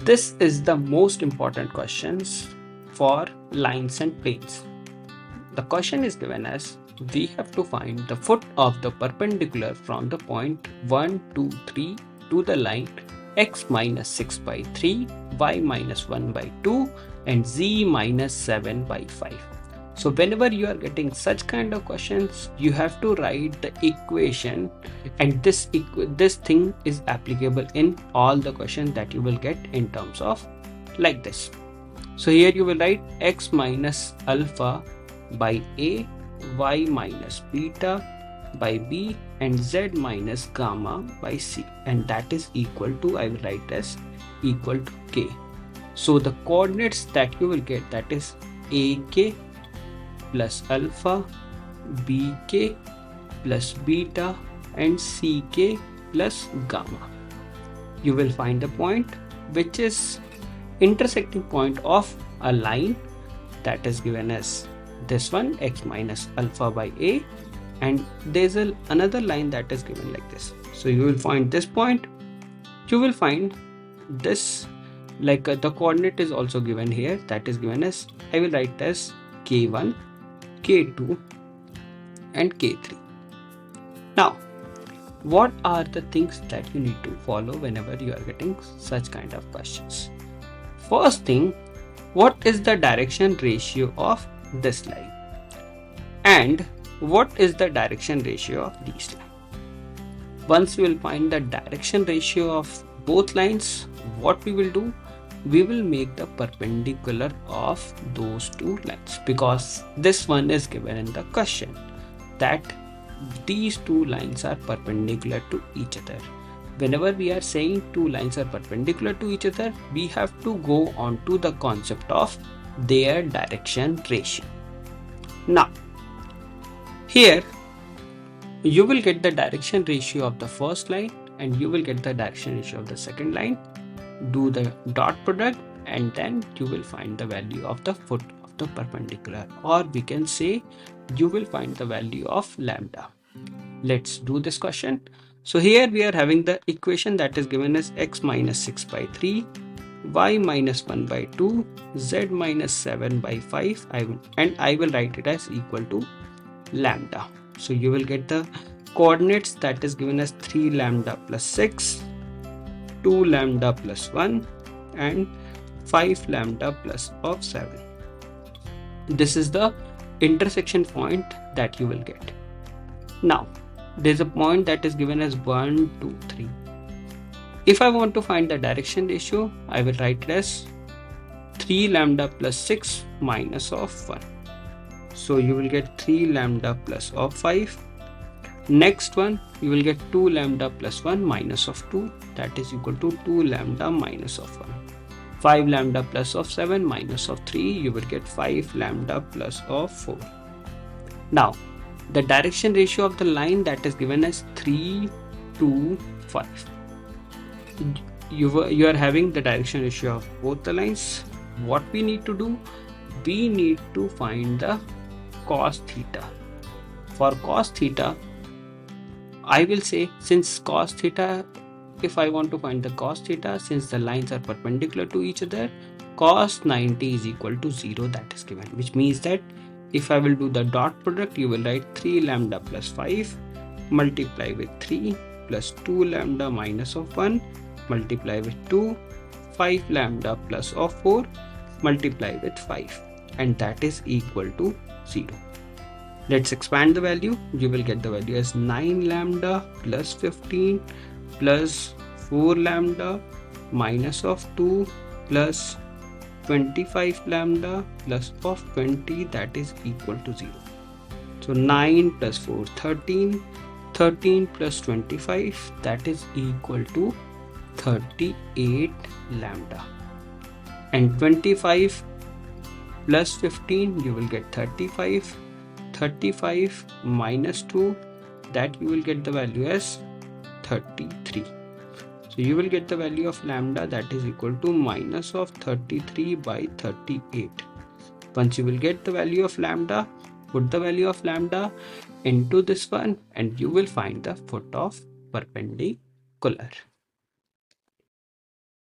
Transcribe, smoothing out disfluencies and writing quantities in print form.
This is the most important questions for lines and planes. The question is given as we have to find the foot of the perpendicular from the point 1, 2, 3 to the line x minus 6 by 3, y minus 1 by 2 and z minus 7 by 5. So whenever you are getting such kind of questions, you have to write the equation, and this thing is applicable in all the questions that you will get in terms of like this. So here you will write x minus alpha by a, y minus beta by b and z minus gamma by c, and that is equal to, I will write as equal to k. So the coordinates that you will get, that is ak plus alpha, bk plus beta and ck plus gamma. You will find the point which is intersecting point of a line that is given as this one, x minus alpha by a, and there's another line that is given like this. So you will find this point, you will find this, like the coordinate is also given here, that is given as, I will write as k1, k2 and k3. Now what are the things that you need to follow whenever you are getting such kind of questions? First thing, what is the direction ratio of this line and what is the direction ratio of these lines? Once we will find the direction ratio of both lines, what we will do, we will make the perpendicular of those two lines, because this one is given in the question that these two lines are perpendicular to each other. Whenever we are saying two lines are perpendicular to each other, we have to go on to the concept of their direction ratio. Now here you will get the direction ratio of the first line and you will get the direction ratio of the second line. Do the dot product and then you will find the value of the foot of the perpendicular, or we can say you will find the value of lambda. Let's do this question. So here we are having the equation that is given as x minus 6 by 3, y minus 1 by 2, z minus 7 by 5. I will write it as equal to lambda. So you will get the coordinates that is given as 3 lambda plus 6, 2 lambda plus 1 and 5 lambda plus of 7. This is the intersection point that you will get. Now there's a point that is given as 1, 2, 3. If I want to find the direction ratio, I will write it as 3 lambda plus 6 minus of 1. So you will get 3 lambda plus of 5. Next one, you will get 2 lambda plus 1 minus of 2, that is equal to 2 lambda minus of 1. 5 lambda plus of 7 minus of 3, you will get 5 lambda plus of 4. Now the direction ratio of the line that is given as 3, 2, 5. You are having the direction ratio of both the lines. What we need to do, we need to find the cos theta. For cos theta, I will say, since cos theta, if I want to find the cos theta, since the lines are perpendicular to each other, cos 90 is equal to 0, that is given, which means that if I will do the dot product, you will write 3 lambda plus 5 multiply with 3 plus 2 lambda minus of 1 multiply with 2, 5 lambda plus of 4 multiply with 5, and that is equal to 0. Let's expand the value. You will get the value as 9 lambda plus 15 plus 4 lambda minus of 2 plus 25 lambda plus of 20, that is equal to 0. So 9 plus 4, 13, 13 plus 25, that is equal to 38 lambda, and 25 plus 15, you will get 35, 35 minus 2, that you will get the value as 33. So you will get the value of lambda that is equal to minus of 33 by 38. Once you will get the value of lambda, put the value of lambda into this one and you will find the foot of perpendicular.